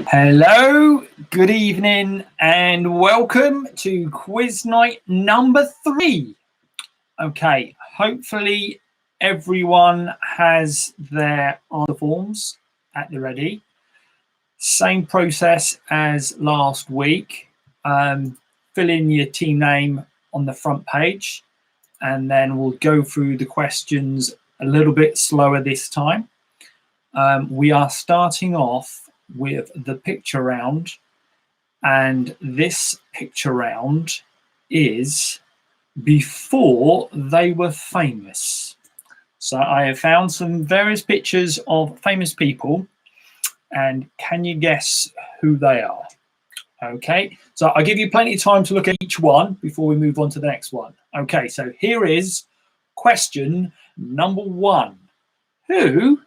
Hello, good evening, and welcome to quiz night number 3. Okay, hopefully everyone has their answer forms at the ready. Same process as last week. Fill in your team name on the front page, and then we'll go through the questions a little bit slower this time. We are starting off with the picture round, and this picture round is before they were famous. So I have found some various pictures of famous people, and can you guess who they are? Okay, so I'll give you plenty of time to look at each one before we move on to the next one. Okay, so here is question number 1. Who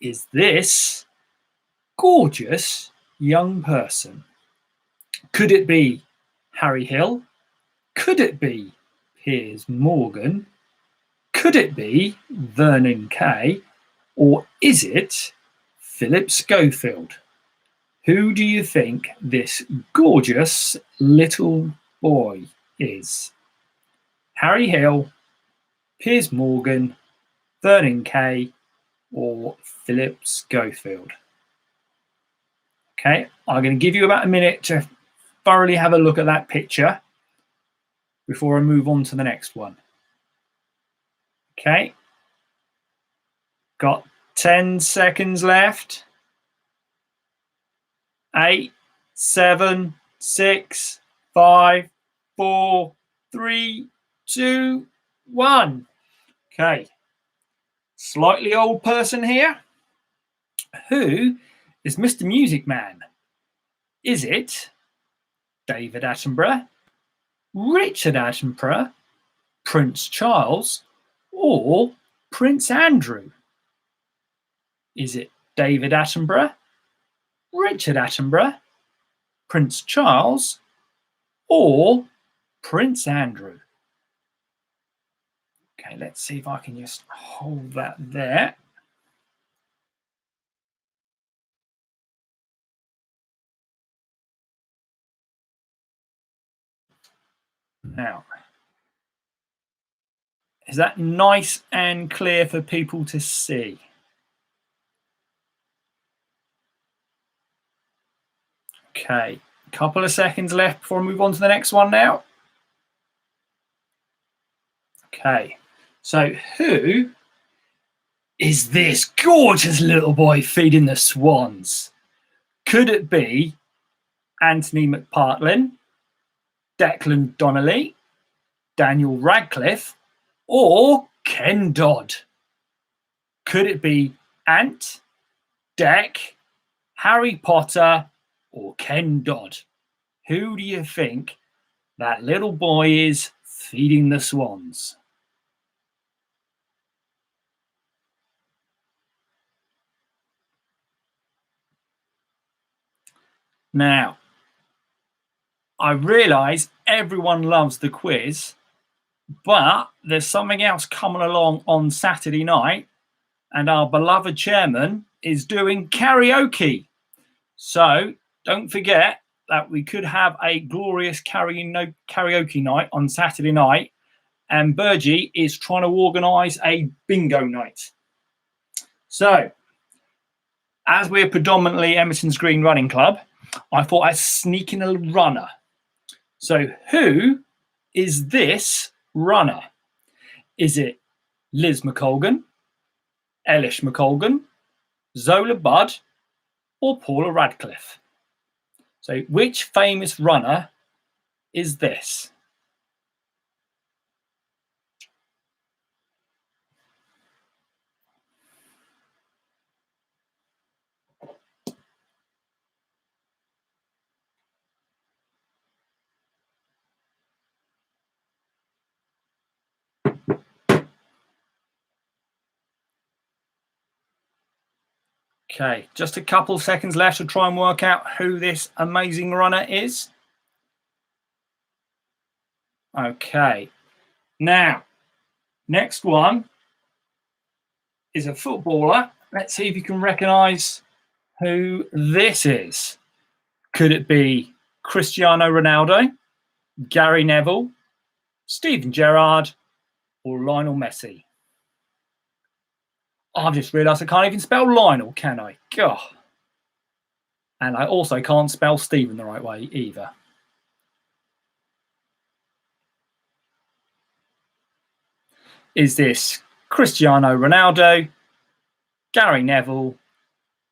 is this gorgeous young person? Could it be Harry Hill? Could it be Piers Morgan? Could it be Vernon Kay? Or is it Philip Schofield? Who do you think this gorgeous little boy is? Harry Hill, Piers Morgan, Vernon Kay, or Philip Schofield? Okay, I'm going to give you about a minute to thoroughly have a look at that picture before I move on to the next one. Okay, got 10 seconds left. 8, 7, 6, 5, 4, 3, 2, 1. Okay, slightly old person here. Who is Mr. Music Man? Is it David Attenborough, Richard Attenborough, Prince Charles, or Prince Andrew? Is it David Attenborough, Richard Attenborough, Prince Charles, or Prince Andrew? Okay, let's see if I can just hold that there. Now, is that nice and clear for people to see? Okay, a couple of seconds left before I move on to the next one now. Okay, so who is this gorgeous little boy feeding the swans? Could it be Anthony McPartlin, Declan Donnelly, Daniel Radcliffe, or Ken Dodd? Could it be Ant, Dec, Harry Potter, or Ken Dodd? Who do you think that little boy is feeding the swans? Now, I realise everyone loves the quiz, but there's something else coming along on Saturday night, and our beloved chairman is doing karaoke. So don't forget that we could have a glorious karaoke night on Saturday night, and Burgie is trying to organise a bingo night. So, as we're predominantly Emerson's Green Running Club, I thought I'd sneak in a runner. So, who is this runner? Is it Liz McColgan, Elish McColgan, Zola Budd, or Paula Radcliffe? So, which famous runner is this? Okay, just a couple seconds left to try and work out who this amazing runner is. Okay, now, next one is a footballer. Let's see if you can recognise who this is. Could it be Cristiano Ronaldo, Gary Neville, Steven Gerrard, or Lionel Messi? I've just realised I can't even spell Lionel, can I? God. And I also can't spell Steven the right way either. Is this Cristiano Ronaldo, Gary Neville,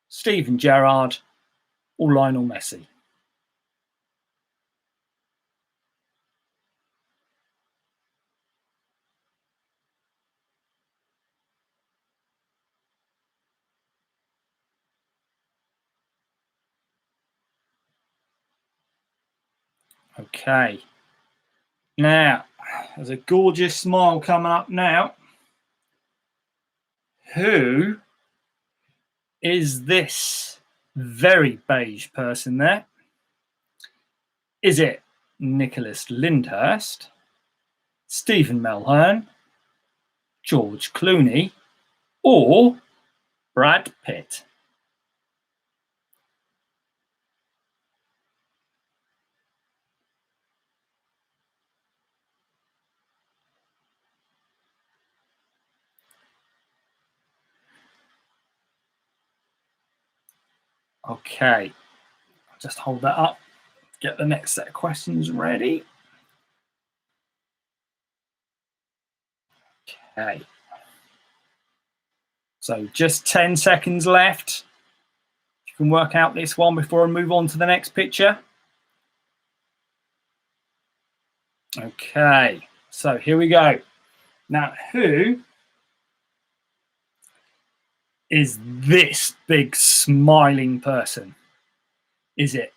Steven Gerrard, or Lionel Messi? Okay. Now, there's a gorgeous smile coming up now. Who is this very beige person there? Is it Nicholas Lyndhurst, Stephen Melhern, George Clooney, or Brad Pitt? Okay, I'll just hold that up, get the next set of questions ready. Okay. So just 10 seconds left. You can work out this one before I move on to the next picture. Okay, so here we go. Now, who is this big smiling person? Is it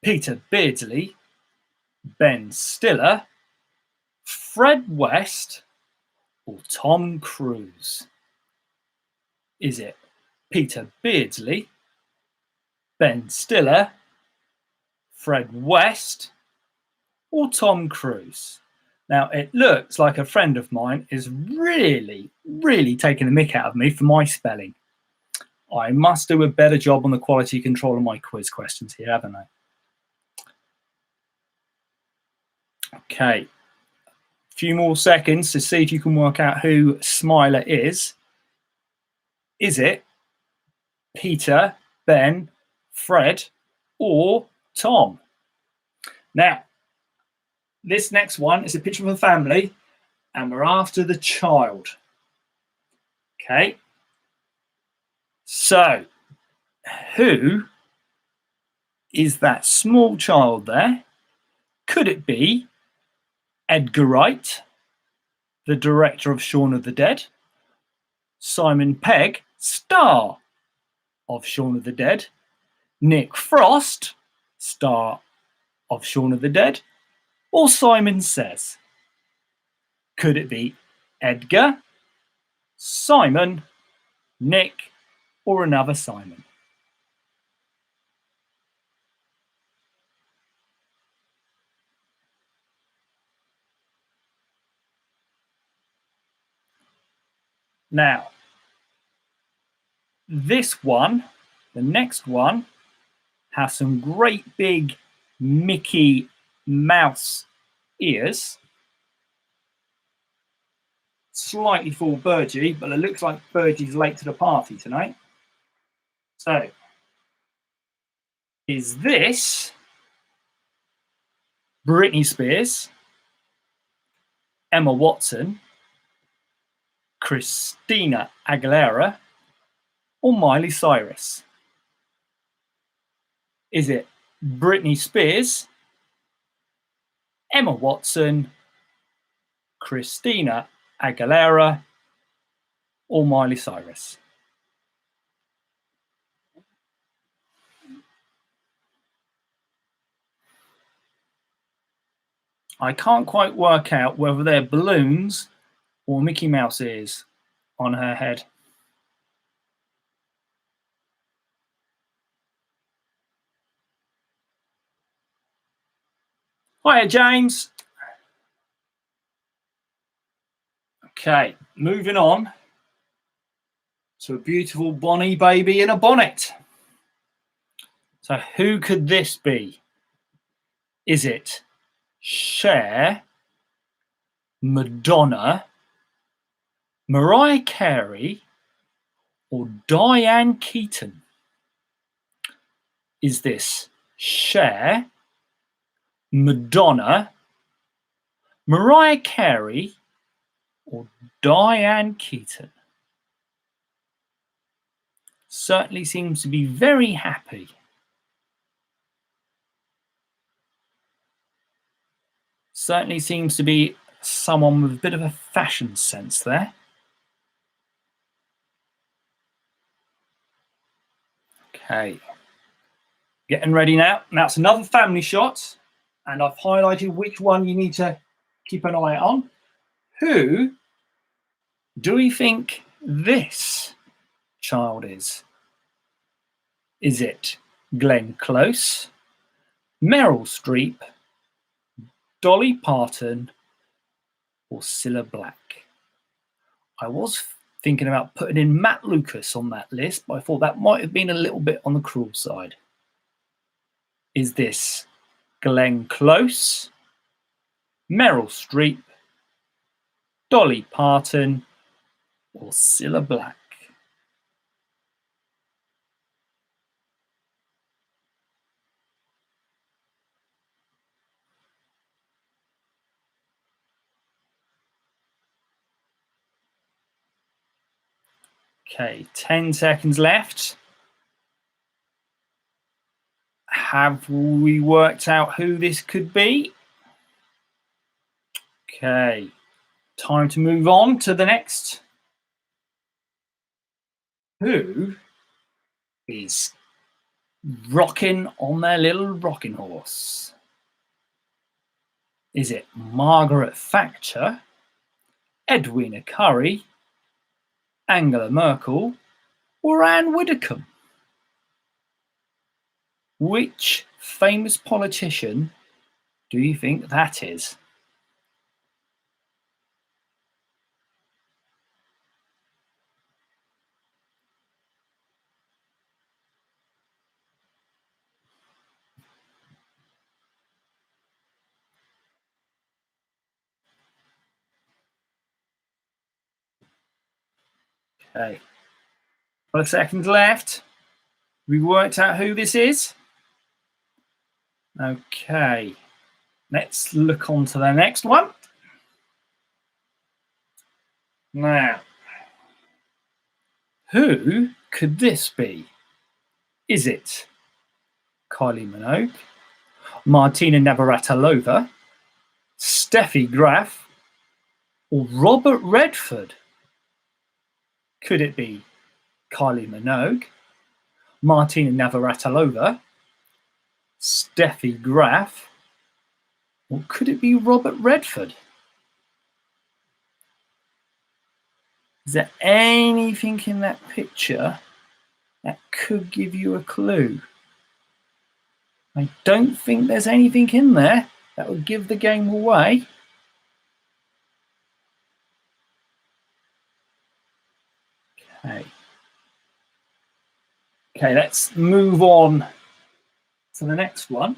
Peter Beardsley, Ben Stiller, Fred West, or Tom Cruise? Is it Peter Beardsley, Ben Stiller, Fred West, or Tom Cruise? Now, it looks like a friend of mine is really taking the mick out of me for my spelling. I must do a better job on the quality control of my quiz questions here, haven't I? Okay. A few more seconds to see if you can work out who Smiler is. Is it Peter, Ben, Fred, or Tom? Now, this next one is a picture of a family, and we're after the child. Okay. So, who is that small child there? Could it be Edgar Wright, the director of Shaun of the Dead, Simon Pegg, star of Shaun of the Dead, Nick Frost, star of Shaun of the Dead, or Simon Says? Could it be Edgar, Simon, Nick, or another Simon? Now, this one, the next one, has some great big Mickey Mouse ears. Slightly full Burgie, but it looks like Burgie's late to the party tonight. So, is this Britney Spears, Emma Watson, Christina Aguilera, or Miley Cyrus? Is it Britney Spears, Emma Watson, Christina Aguilera, or Miley Cyrus? I can't quite work out whether they're balloons or Mickey Mouse ears on her head. Hiya, James. Okay, moving on to a beautiful Bonnie baby in a bonnet. So who could this be? Is it Cher, Madonna, Mariah Carey, or Diane Keaton? Is this Cher, Madonna, Mariah Carey, or Diane Keaton? Certainly seems to be very happy. Certainly seems to be someone with a bit of a fashion sense there. Okay. Getting ready now. Now it's another family shot, and I've highlighted which one you need to keep an eye on. Who do we think this child is? Is it Glenn Close, Meryl Streep, Dolly Parton, or Cilla Black? I was thinking about putting in Matt Lucas on that list, but I thought that might have been a little bit on the cruel side. Is this Glenn Close, Meryl Streep, Dolly Parton, or Cilla Black? Okay, 10 seconds left. Have we worked out who this could be? Okay, time to move on to the next. Who is rocking on their little rocking horse? Is it Margaret Thatcher, Edwina Currie, Angela Merkel, or Anne Widdecombe? Which famous politician do you think that is? Okay, 5 seconds left. We worked out who this is. Okay, let's look on to the next one. Now, who could this be? Is it Kylie Minogue, Martina Navratilova, Steffi Graf, or Robert Redford? Could it be Kylie Minogue, Martina Navratilova, Steffi Graf, or could it be Robert Redford? Is there anything in that picture that could give you a clue? I don't think there's anything in there that would give the game away. Okay, let's move on to the next one.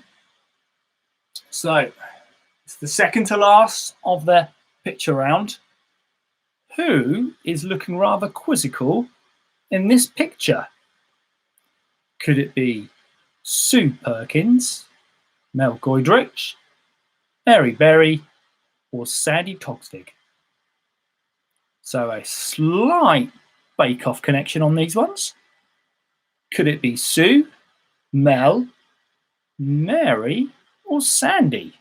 So it's the second to last of the picture round. Who is looking rather quizzical in this picture? Could it be Sue Perkins, Mel Goydrich, Mary Berry, or Sandy Toksvig? So a slight bake-off connection on these ones. Could it be Sue, Mel, Mary, or Sandy?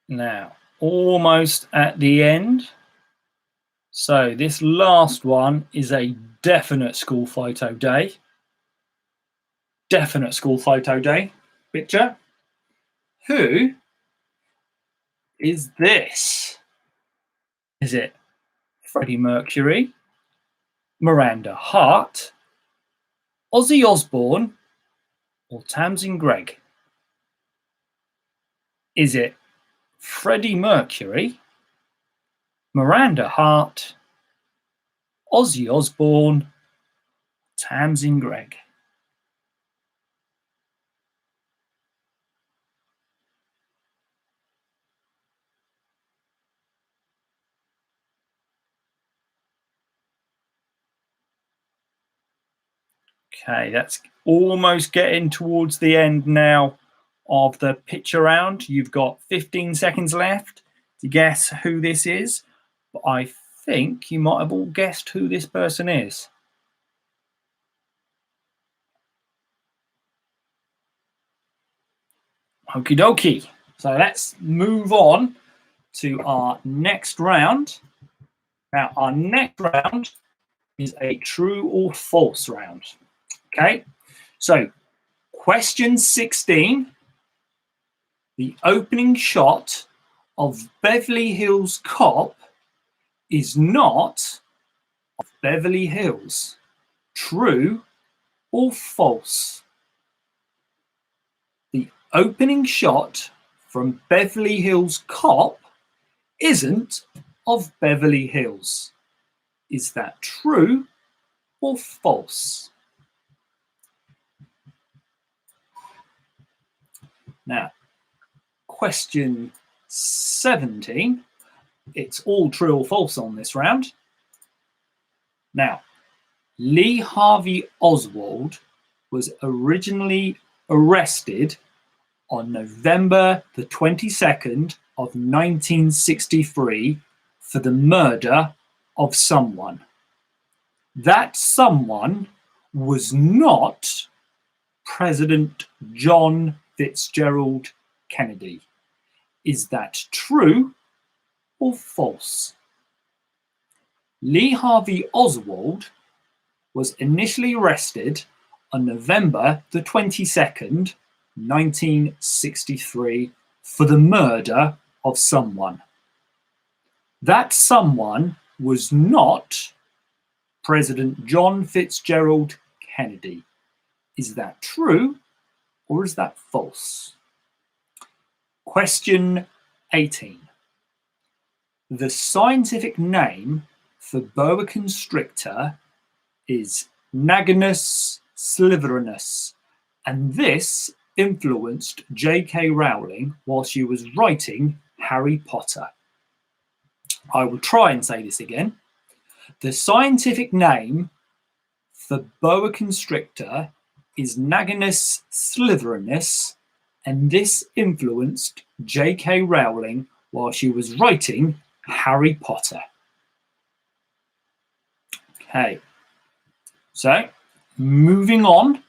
Now, almost at the end. So this last one is a definite school photo day. Definite school photo day picture. Who is this? Is it Freddie Mercury, Miranda Hart, Ozzy Osbourne, or Tamsin Greig? Is it Freddie Mercury, Miranda Hart, Ozzy Osbourne, Tamsin Greig? Okay, that's almost getting towards the end now of the picture round. You've got 15 seconds left to guess who this is. But I think you might have all guessed who this person is. Okie dokie. So let's move on to our next round. Now, our next round is a true or false round. Okay, so question 16. The opening shot of Beverly Hills Cop is not of Beverly Hills. True or false? The opening shot from Beverly Hills Cop isn't of Beverly Hills. Is that true or false? Now, question 17. It's all true or false on this round. Now, Lee Harvey Oswald was originally arrested on November the 22nd of 1963 for the murder of someone. That someone was not President John Fitzgerald Kennedy. Is that true or false? Lee Harvey Oswald was initially arrested on November the 22nd, 1963 for the murder of someone. That someone was not President John Fitzgerald Kennedy. Is that true or is that false? Question 18. The scientific name for boa constrictor is Naganus sliverinus, and this influenced J.K. Rowling while she was writing Harry Potter. I will try and say this again. The scientific name for boa constrictor is Naganus sliverinus, and this influenced J.K. Rowling while she was writing Harry Potter. Okay, so moving on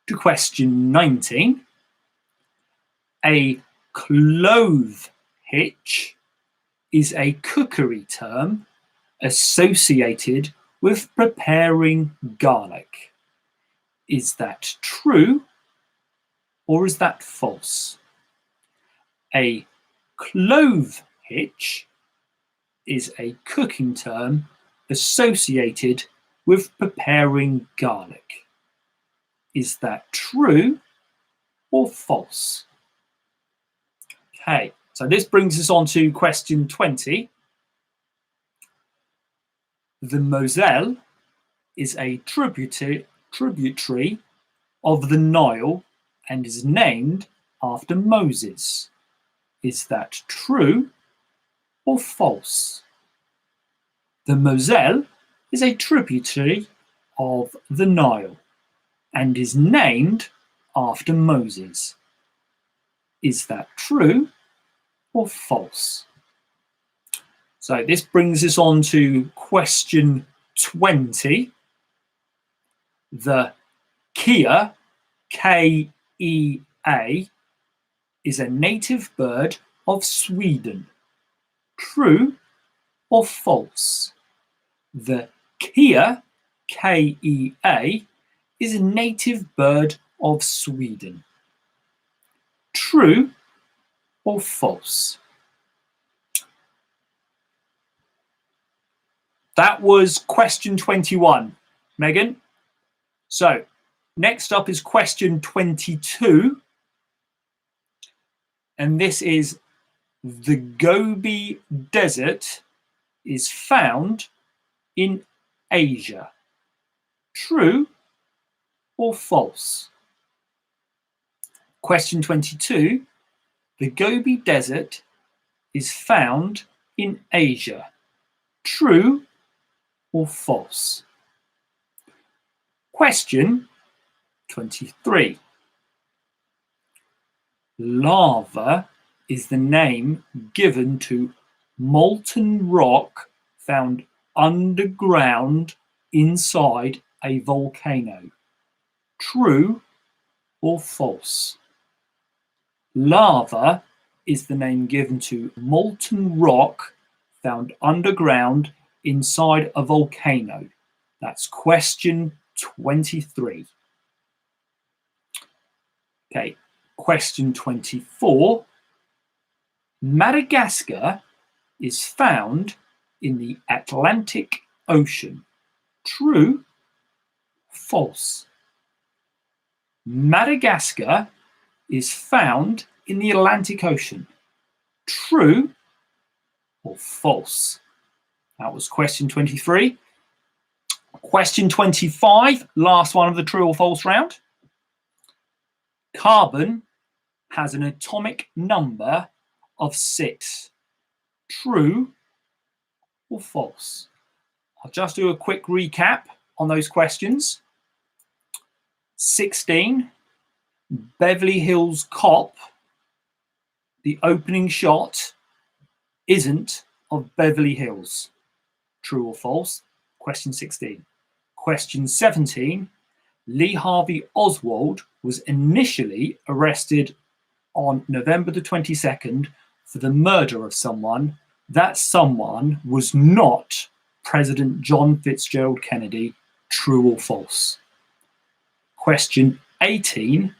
to question 19. A clove hitch is a cookery term associated with preparing garlic. Is that true or is that false? A clove hitch is a cooking term associated with preparing garlic. Is that true or false? Okay, so this brings us on to question 20. The Moselle is a tributary of the Nile and is named after Moses. Is that true or false? The Moselle is a tributary of the Nile and is named after Moses. Is that true or false? So this brings us on to question 20. The kea, K-E-A, is a native bird of Sweden. True or false? The kea, K-E-A, is a native bird of Sweden. True or false? That was question 21, Megan. So next up is question 22. And this is: the Gobi Desert is found in Asia. True or false? Question 22. The Gobi Desert is found in Asia. True or false? Question 23. Lava is the name given to molten rock found underground inside a volcano. True or false? Lava is the name given to molten rock found underground inside a volcano. That's question 23. Okay, question 24. Madagascar is found in the Atlantic Ocean. True? False? Madagascar is found in the Atlantic Ocean. True or false? That was question 23. Question 25, last one of the true or false round. Carbon has an atomic number of 6. True or false? I'll just do a quick recap on those questions. 16, Beverly Hills Cop, the opening shot isn't of Beverly Hills. True or false? Question 16. Question 17, Lee Harvey Oswald was initially arrested on November the 22nd for the murder of someone. That someone was not President John Fitzgerald Kennedy. True or false? Question 18,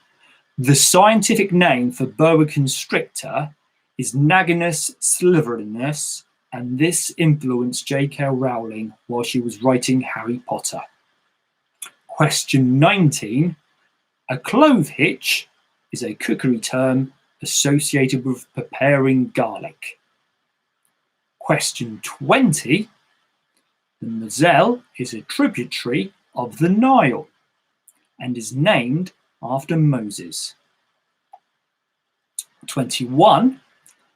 the scientific name for boa constrictor is Naginus slivelinus, and this influenced J.K. Rowling while she was writing Harry Potter. Question 19, a clove hitch is a cookery term associated with preparing garlic. Question 20, the Moselle is a tributary of the Nile and is named after Moses. 21,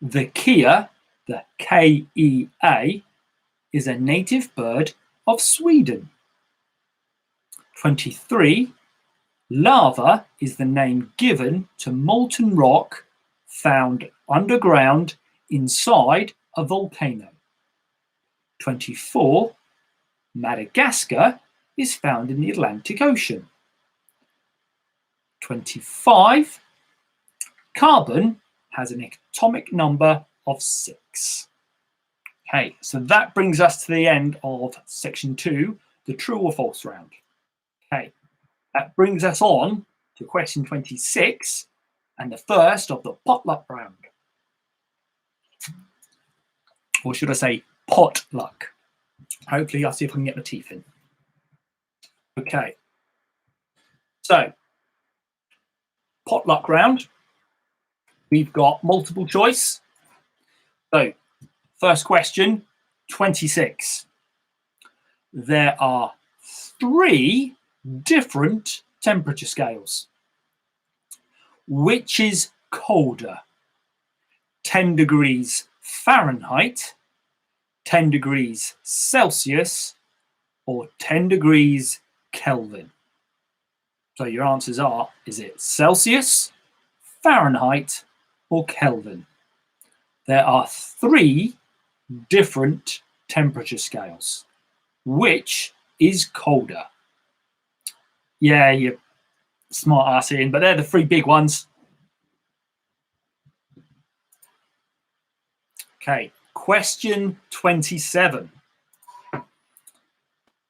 the kea, the K-E-A, is a native bird of Sweden. 23, lava is the name given to molten rock found underground inside a volcano. 24, Madagascar is found in the Atlantic Ocean. 25, carbon has an atomic number of 6. Okay, so that brings us to the end of section 2, the true or false round. Okay, that brings us on to question 26 and the first of the potluck round. Or should I say potluck? Hopefully I'll see if I can get my teeth in. Okay, so potluck round. We've got multiple choice. So first question, 26. There are 3 different temperature scales. Which is colder? 10 degrees Fahrenheit, 10 degrees Celsius, or 10 degrees Kelvin? So your answers are, is it Celsius, Fahrenheit, or Kelvin? There are 3 different temperature scales. Which is colder? Yeah, you're smart ass in, but they're the 3 big ones. Okay, question 27.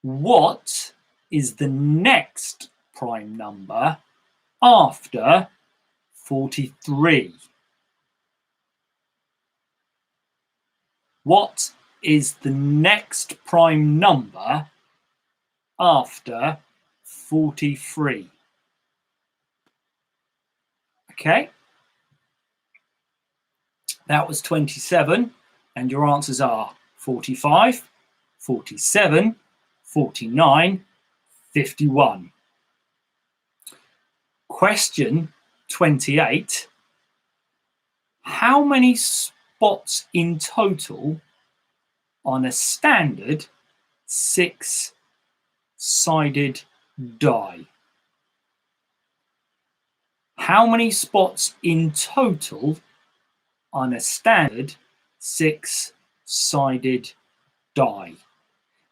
What is the next prime number after 43? What is the next prime number after 43? Okay. That was 27, and your answers are 45, 47, 49, 51. Question 28. How many spots in total on a standard 6-sided die? How many spots in total on a standard 6-sided die?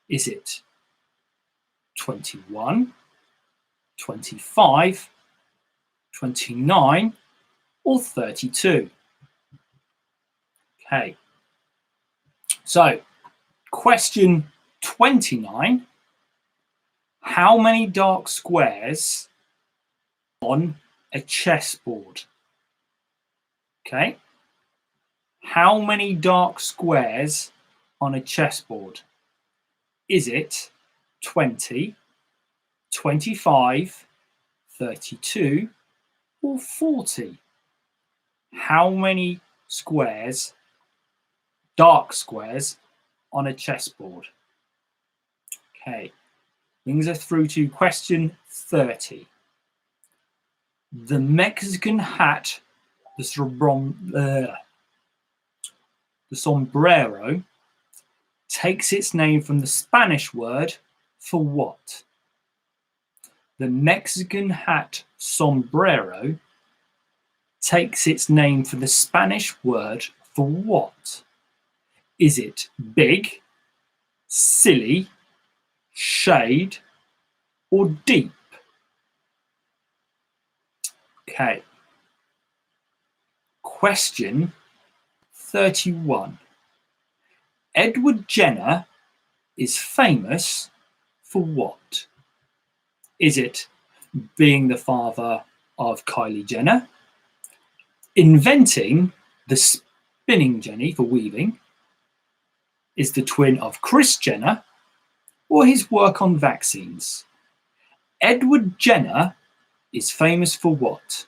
Is it 21, 25, 29, or 32? Okay, so question 29. How many dark squares on a chessboard? Okay, how many dark squares on a chessboard? Is it 20, 25, 32, or 40? How many squares, dark squares, on a chessboard? Okay, brings us through to question 30. The Mexican hat, the sombrero, takes its name from the Spanish word for what? The Mexican hat, sombrero, takes its name from the Spanish word for what? Is it big, silly, shade, or deep? Okay. Question 31. Edward Jenner is famous for what? Is it being the father of Kylie Jenner, inventing the spinning jenny for weaving, is the twin of Kris Jenner, or his work on vaccines? Edward Jenner is famous for what?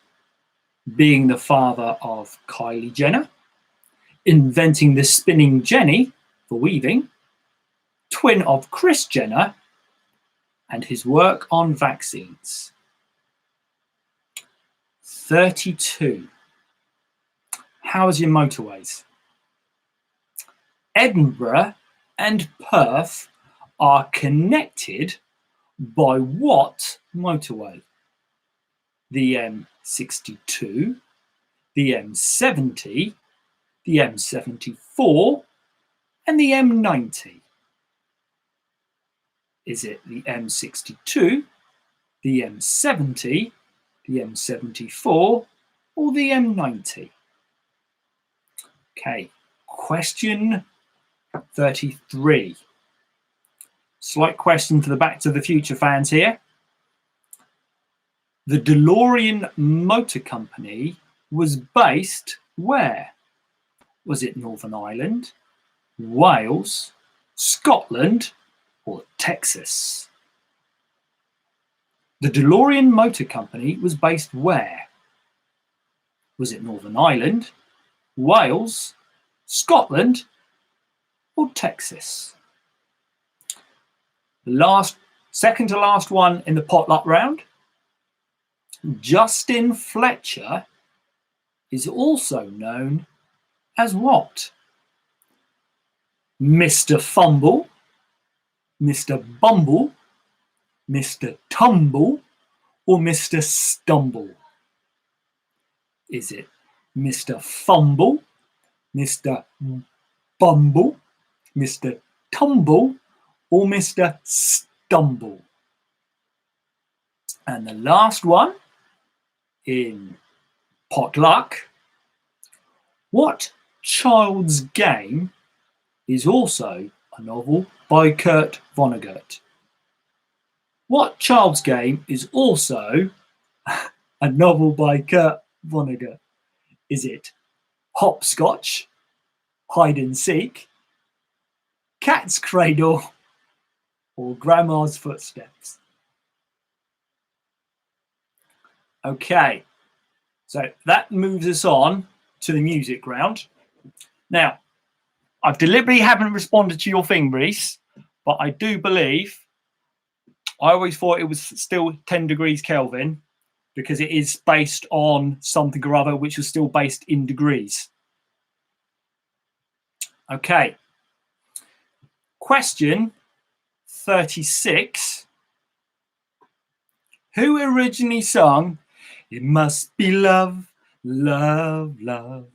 Being the father of Kylie Jenner, inventing the spinning jenny for weaving, twin of Kris Jenner, and his work on vaccines. 32. How's your motorways? Edinburgh and Perth are connected by what motorway? The M62, the M70, the M74, and the M90. Is it the M62, the M70, the M74, or the M90? Okay, question 33. Slight question for the Back to the Future fans here. The DeLorean Motor Company was based where? Was it Northern Ireland, Wales, Scotland, or Texas? The DeLorean Motor Company was based where? Was it Northern Ireland, Wales, Scotland, or Texas? The second to last one in the potluck round. Justin Fletcher is also known as what? Mr. Fumble, Mr. Bumble, Mr. Tumble, or Mr. Stumble? Is it Mr. Fumble, Mr. Bumble, Mr. Tumble, or Mr. Stumble? And the last one in potluck. What child's game is also a novel by Kurt Vonnegut? What child's game is also a novel by Kurt Vonnegut? Is it hopscotch, hide and seek, Cat's Cradle or Grandma's Footsteps? Okay, so that moves us on to the music round. Now, I deliberately haven't responded to your thing, Reese, but I do believe, I always thought it was still 10 degrees Kelvin because it is based on something or other which was still based in degrees. Okay. Question 36. Who originally sung "It Must Be Love, Love, Love,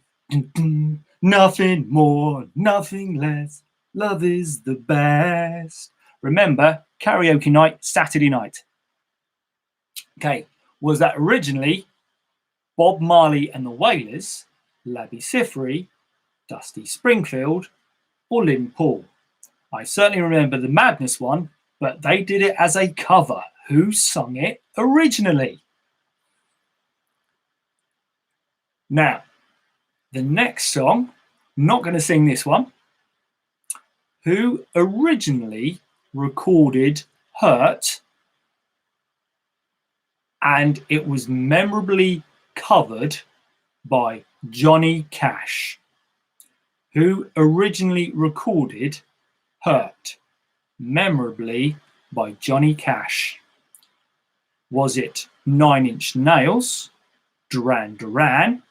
nothing more, nothing less, love is the best"? Remember, karaoke night, Saturday night. Okay, was that originally Bob Marley and the Wailers, Labi Siffre, Dusty Springfield, or Lynn Paul? I certainly remember the Madness one, but they did it as a cover. Who sung it originally? Now, the next song, not going to sing this one. Who originally recorded Hurt, and it was memorably covered by Johnny Cash? Who originally recorded Hurt, memorably by Johnny Cash? Was it Nine Inch Nails, Duran Duran,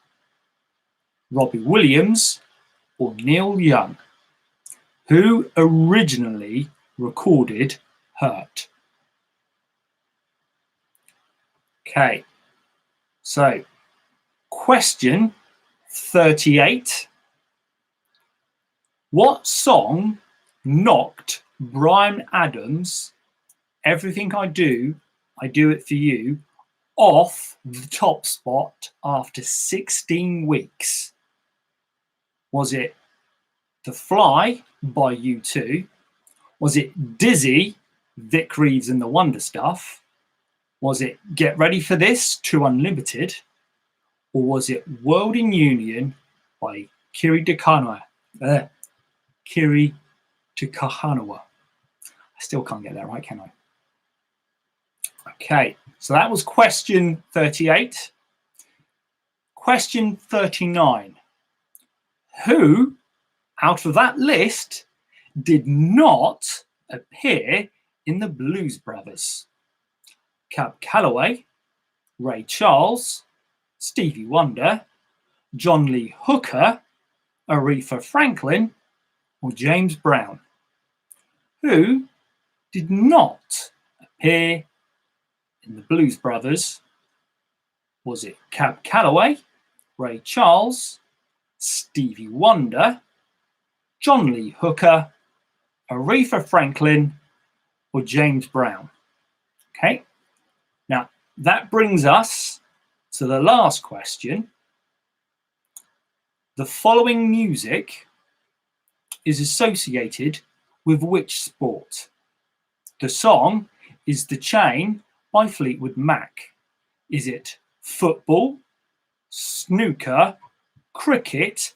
Robbie Williams, or Neil Young? Who originally recorded Hurt? Okay, so question 38. What song knocked Bryan Adams' "Everything I Do It For You" off the top spot after 16 weeks? Was it The Fly by U2? Was it Dizzy, Vic Reeves and the Wonder Stuff? Was it Get Ready for This, 2 Unlimited? Or was it World in Union by Kiri Te Kanawa? Kiri Te Kahanawa. I still can't get that right, can I? Okay, so that was question 38. Question 39. Who, out of that list, did not appear in the Blues Brothers? Cab Calloway, Ray Charles, Stevie Wonder, John Lee Hooker, Aretha Franklin, or James Brown? Who did not appear in the Blues Brothers? Was it Cab Calloway, Ray Charles, Stevie Wonder, John Lee Hooker, Aretha Franklin, or James Brown? Okay, now that brings us to the last question. The following music is associated with which sport? The song is "The Chain" by Fleetwood Mac. Is it football, snooker, cricket,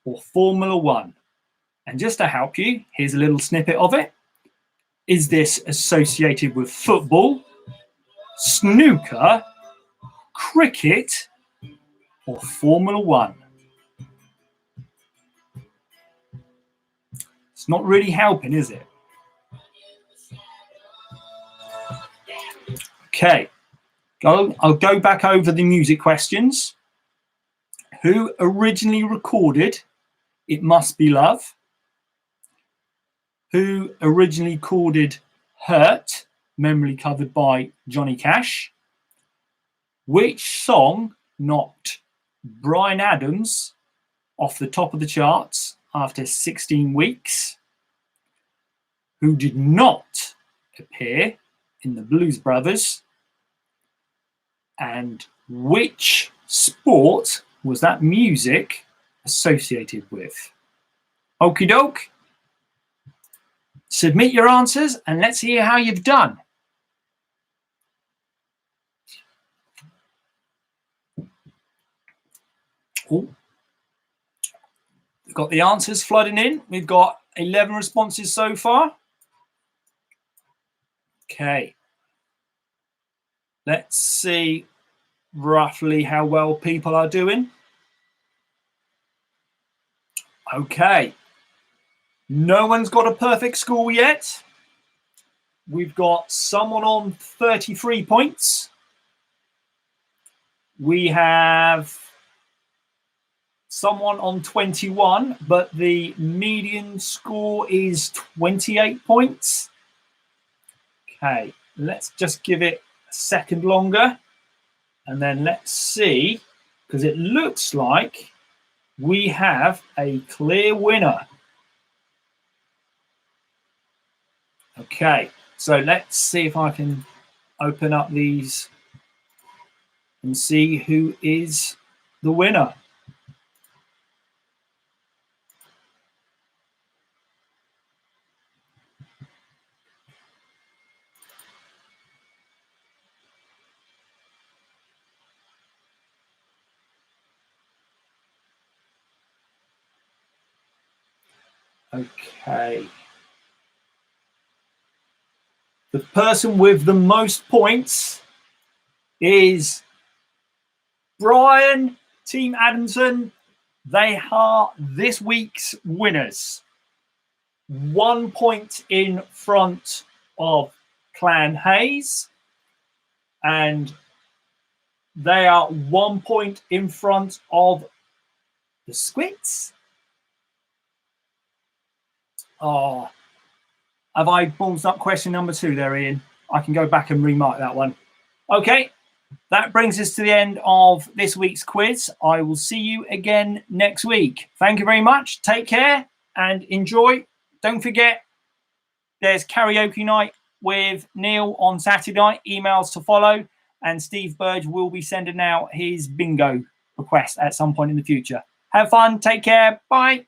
or Formula One? And just to help you, here's a little snippet of it. Is this associated with football, snooker, cricket, or Formula One? It's not really helping, is it? Okay, I'll go back over the music questions. Who originally recorded "It Must Be Love"? Who originally recorded "Hurt," memorably covered by Johnny Cash? Which song knocked Bryan Adams off the top of the charts after 16 weeks? Who did not appear in the Blues Brothers? And which sport was that music associated with? Okie doke. Submit your answers and let's hear how you've done. Oh, we've got the answers flooding in. We've got 11 responses so far. Okay. Let's see roughly how well people are doing. Okay. No one's got a perfect score yet. We've got someone on 33 points. We have someone on 21, but the median score is 28 points. Okay, let's just give it a second longer. And then let's see, because it looks like we have a clear winner. Okay, so let's see if I can open up these and see who is the winner. Okay. The person with the most points is Brian, Team Adamson. They are this week's winners. 1 point in front of Clan Hayes, and they are 1 point in front of the Squits. Oh, have I ballsed up question number 2 there, Ian? I can go back and remark that one. Okay, that brings us to the end of this week's quiz. I will see you again next week. Thank you very much. Take care and enjoy. Don't forget, there's karaoke night with Neil on Saturday night. Emails to follow. And Steve Burge will be sending out his bingo request at some point in the future. Have fun. Take care. Bye.